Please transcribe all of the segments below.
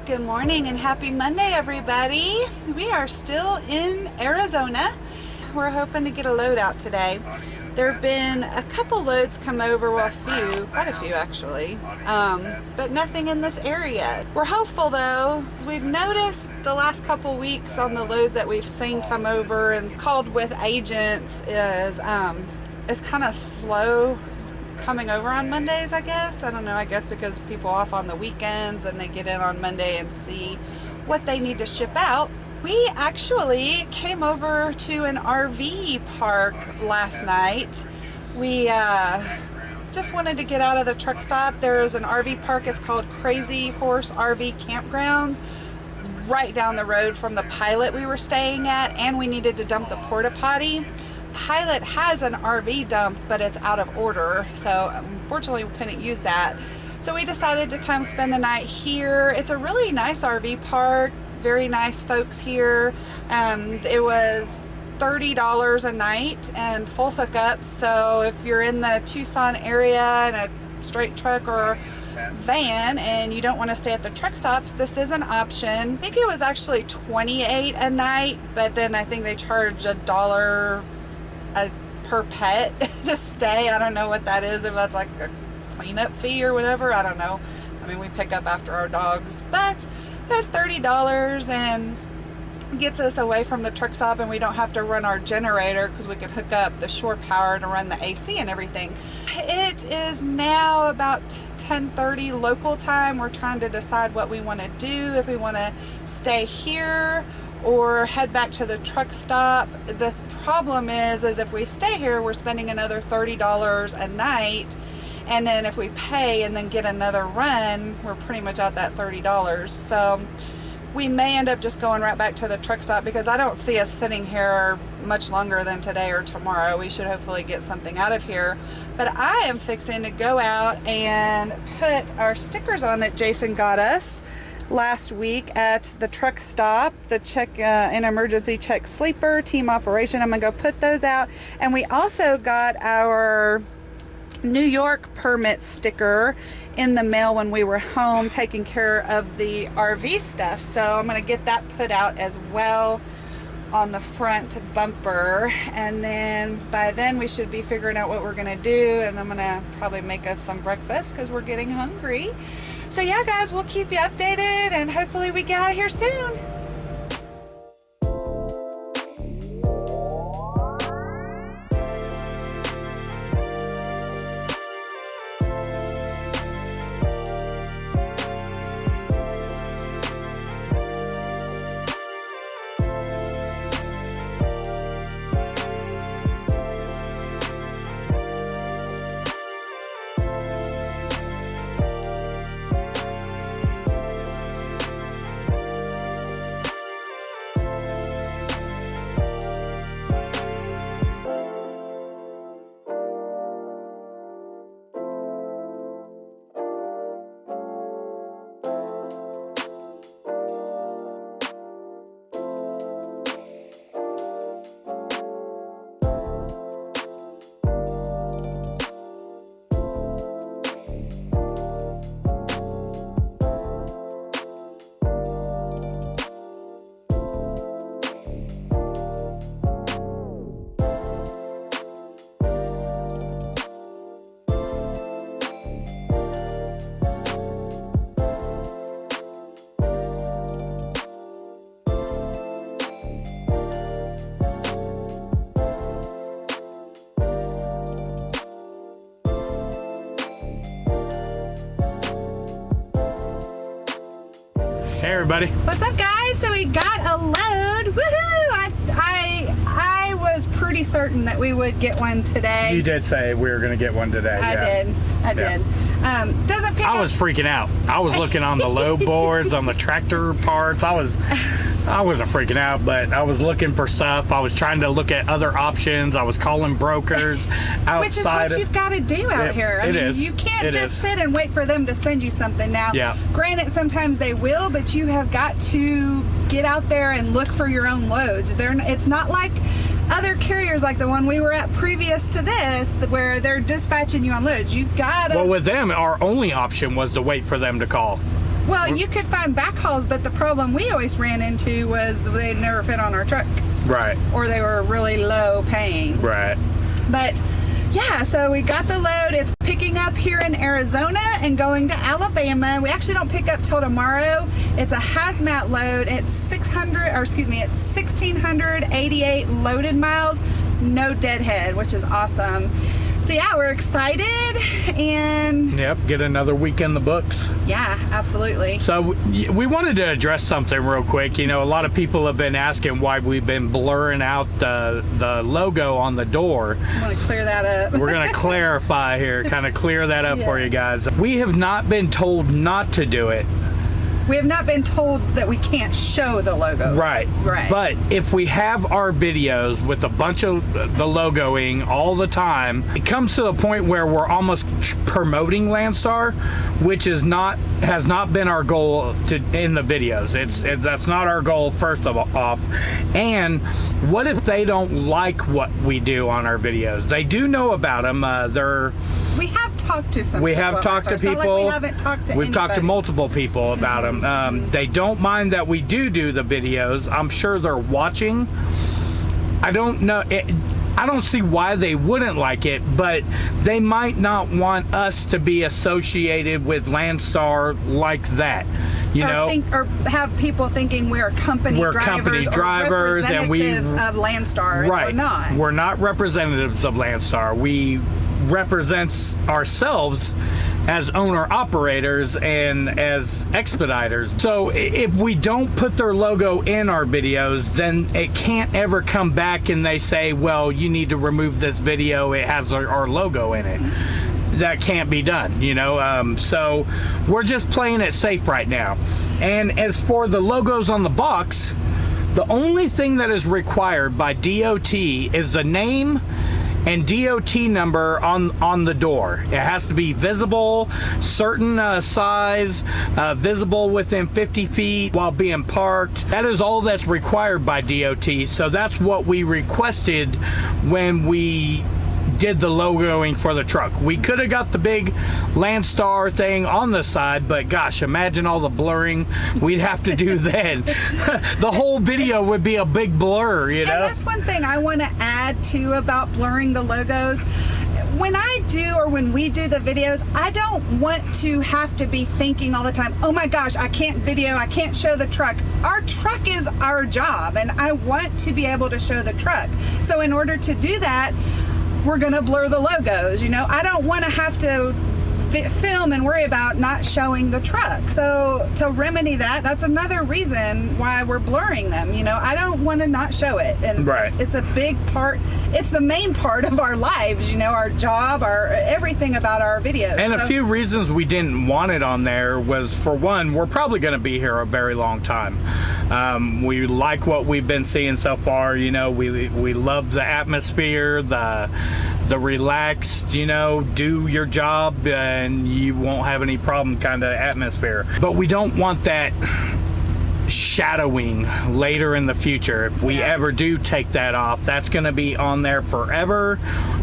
Good morning and happy Monday, everybody. We are still in Arizona. We're hoping to get a load out today. There have been a couple loads come over, well, quite a few actually, but nothing in this area. We're hopeful though. We've noticed the last couple weeks on the loads that we've seen come over and called with agents is kind of slow coming over on Mondays, I guess. I don't know, I guess because people off on the weekends and they get in on Monday and see what they need to ship out. We actually came over to an RV park last night. We just wanted to get out of the truck stop. There's an RV park, it's called Crazy Horse RV Campgrounds, right down the road from the Pilot we were staying at, and we needed to dump the porta potty. Pilot has an RV dump, but it's out of order, so unfortunately we couldn't use that. So we decided to come spend the night here. It's a really nice RV park, very nice folks here. It was $30 a night and full hookups, so if you're in the Tucson area in a straight truck or van and you don't want to stay at the truck stops, this is an option. I think it was actually $28 a night, but then I think they charge $1 per pet to stay. I don't know what that is, if that's like a cleanup fee or whatever, I don't know. I mean, we pick up after our dogs, but that's $30 and gets us away from the truck stop, and we don't have to run our generator because we can hook up the shore power to run the AC and everything. It is now about 10:30 local time. We're trying to decide what we want to do, if we want to stay here or head back to the truck stop. The problem is if we stay here, we're spending another $30 a night, and then if we pay and then get another run, we're pretty much out that $30. So we may end up just going right back to the truck stop, because I don't see us sitting here much longer than today or tomorrow. We should hopefully get something out of here. But I am fixing to go out and put our stickers on that Jason got us last week at the truck stop, the check an emergency check sleeper team operation. I'm gonna go put those out, and we also got our New York permit sticker in the mail when we were home taking care of the RV stuff, so I'm gonna get that put out as well on the front bumper, and then by then we should be figuring out what we're gonna do, and I'm gonna probably make us some breakfast because we're getting hungry. So yeah guys, we'll keep you updated and hopefully we get out of here soon. Hey everybody. What's up guys? So we got a load. Woohoo! I was pretty certain that we would get one today. You did say we were going to get one today. I did. Doesn't pick up. I was freaking out. I was looking on the load boards, on the tractor parts. I wasn't freaking out, but I was looking for stuff. I was trying to look at other options. I was calling brokers outside. Which is what you've got to do out here. I mean, you can't just sit and wait for them to send you something now. Yeah. Granted, sometimes they will, but you have got to get out there and look for your own loads. It's not like other carriers like the one we were at previous to this, where they're dispatching you on loads. You gotta. Well, with them, our only option was to wait for them to call. Well, you could find backhauls, but the problem we always ran into was they'd never fit on our truck. Right. Or they were really low paying. Right. But yeah, so we got the load. It's picking up here in Arizona and going to Alabama. We actually don't pick up till tomorrow. It's a hazmat load. It's 1,688 loaded miles, no deadhead, which is awesome. So yeah, we're excited and yep, get another week in the books. yeah, absolutely. So we wanted to address something real quick. You know, a lot of people have been asking why we've been blurring out the logo on the door. I'm gonna clear that up. We're gonna clarify here, kind of clear that up for you guys. We have not been told not to do it. We have not been told that we can't show the logo. Right. Right. But if we have our videos with a bunch of the logoing all the time, it comes to the point where we're almost promoting Landstar, which has not been our goal in the videos. That's not our goal, first of off. And what if they don't like what we do on our videos? They do know about them. We have talked to some. We have talked to people. It's not like we haven't talked to We've talked to anybody. multiple people about them. They don't mind that we do the videos. I'm sure they're watching. I don't know. I don't see why they wouldn't like it, but they might not want us to be associated with Landstar like that. You know, or have people thinking we're company drivers and we representatives of Landstar. Right. We're not. We're not representatives of Landstar. We represent ourselves as owner-operators and as expediters. So if we don't put their logo in our videos, then it can't ever come back and they say, well, you need to remove this video, it has our logo in it. That can't be done, you know. So we're just playing it safe right now. And as for the logos on the box, the only thing that is required by DOT is the name and DOT number on the door. It has to be visible, certain size, visible within 50 feet while being parked. That is all that's required by DOT. So that's what we requested when we did the logoing for the truck. We could have got the big Landstar thing on the side, but gosh, imagine all the blurring we'd have to do then. The whole video would be a big blur, you know? And that's one thing I want to add too about blurring the logos. When I do, or when we do the videos, I don't want to have to be thinking all the time, oh my gosh, I can't video, I can't show the truck. Our truck is our job, and I want to be able to show the truck. So in order to do that, we're gonna blur the logos. You know, I don't want to have to film and worry about not showing the truck. So to remedy that, that's another reason why we're blurring them. You know, I don't want to not show it, and right. It's a big part. It's the main part of our lives. You know, our job, our everything about our videos. And a few reasons we didn't want it on there was, for one, we're probably going to be here a very long time. We like what we've been seeing so far. You know, we love the atmosphere, the relaxed, you know, do your job and you won't have any problem kind of atmosphere. But we don't want that shadowing later in the future. If we ever do take that off, that's going to be on there forever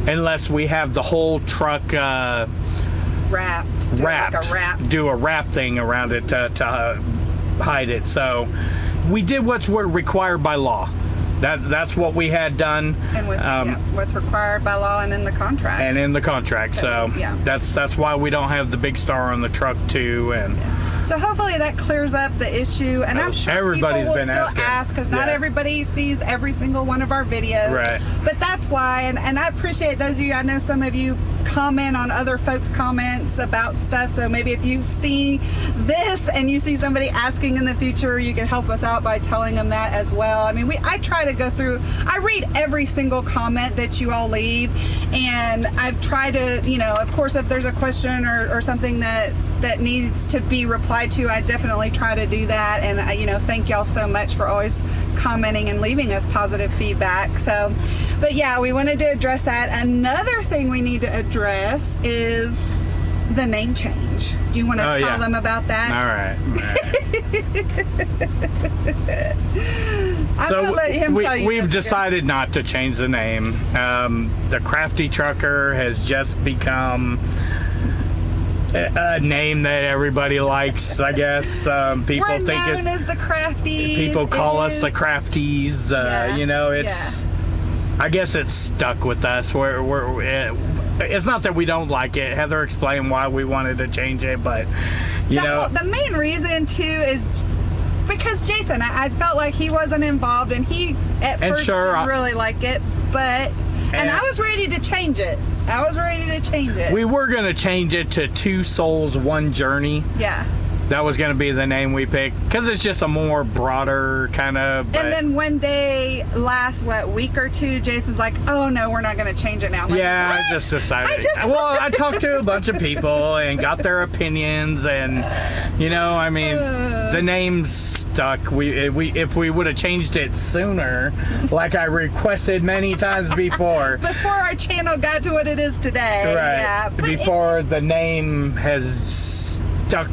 unless we have the whole truck wrapped. Do a wrap thing around it to hide it. So we did what's required by law. That's what we had done. And what's required by law and in the contract. And in the contract. So yeah. That's why we don't have the big star on the truck too. And so hopefully that clears up the issue. And I'm sure everybody's people will been still ask, because not everybody sees every single one of our videos. Right. But that's why, and I appreciate those of you. I know some of you comment on other folks' comments about stuff. So maybe if you see this and you see somebody asking in the future, you can help us out by telling them that as well. I mean, I try to go through, I read every single comment that you all leave, and I've tried to, you know, of course, if there's a question or something that needs to be replied to, I definitely try to do that. And you know, thank y'all so much for always commenting and leaving us positive feedback. So, but yeah, we wanted to address that. Another thing we need to address is the name change. Do you want to tell them about that? All right. I'm gonna let him tell you. We've decided not to change the name. The Crafty Trucker has just become a name that everybody likes, I guess. People We're think known as the Crafties. people call It us the is- Crafties. Yeah, You know, it's. I guess it's stuck with us. It's not that we don't like it. Heather explained why we wanted to change it, but you know, the main reason too is because Jason, I felt like he wasn't involved, and he at And first sure, didn't really like it, but and I was ready to change it. we were gonna change it to Two Souls, One Journey. Yeah. That was gonna be the name we picked because it's just a more broader kind of. And then one day, last week or two, Jason's like, "Oh no, we're not going to change it now." I'm like, Yeah, "What?" I just decided. I I talked to a bunch of people and got their opinions, and you know, I mean, the name's stuck. If we would have changed it sooner, like I requested many times before. Before our channel got to what it is today. Right. Yeah. But Before the name has stuck.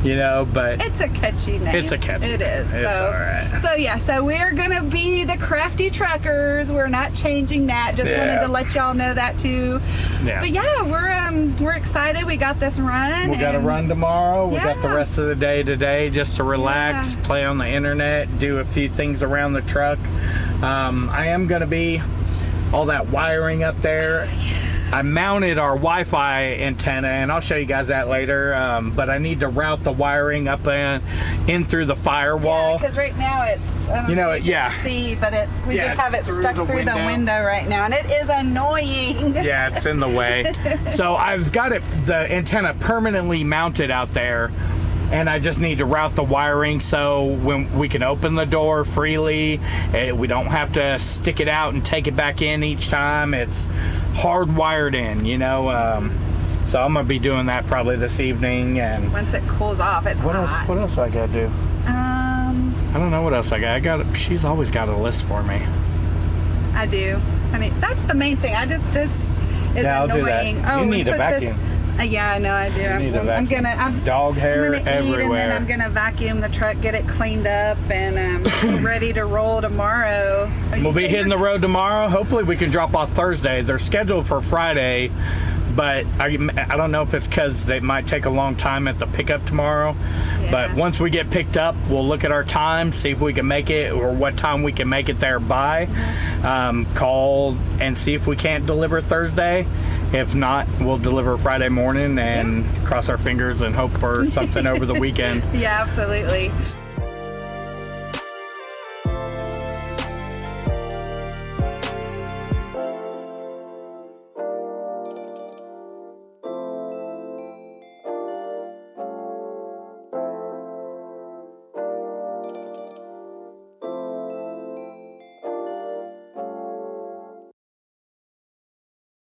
You know, but it's a catchy name. It's a catchy It name. is. It's all right. So yeah, so we're gonna be the Crafty Truckers. We're not changing that. Just wanted to let y'all know that too. Yeah. But yeah, we're excited. We got this run. We got to run tomorrow. We got the Yeah. rest of the day today just to relax, play on the internet, do a few things around the truck. I am going to be all that wiring up there. I mounted our Wi-Fi antenna, and I'll show you guys that later. But I need to route the wiring up in through the firewall. Because right now it's, I don't know if you can see, but we just have it stuck through the window right now, and it is annoying. Yeah, it's in the way. So I've got the antenna permanently mounted out there, and I just need to route the wiring so when we can open the door freely, we don't have to stick it out and take it back in each time. It's hardwired in, you know. So I'm gonna be doing that probably this evening. And once it cools off, it's what hot. What else I gotta do? I don't know what else I got. She's always got a list for me. I do. I mean, that's the main thing. This is I'll do annoying. that. You need a vacuum. Yeah, I know I do. I'm dog hair gonna eat, everywhere. and then I'm gonna vacuum the truck, get it cleaned up, and be ready to roll tomorrow. We'll be hitting the road tomorrow. Hopefully we can drop off Thursday. They're scheduled for Friday, but I don't know if it's because they might take a long time at the pickup tomorrow. Yeah. But once we get picked up, we'll look at our time, see if we can make it or what time we can make it there by. Call and see if we can't deliver Thursday. If not, we'll deliver Friday morning and cross our fingers and hope for something over the weekend. Yeah, absolutely.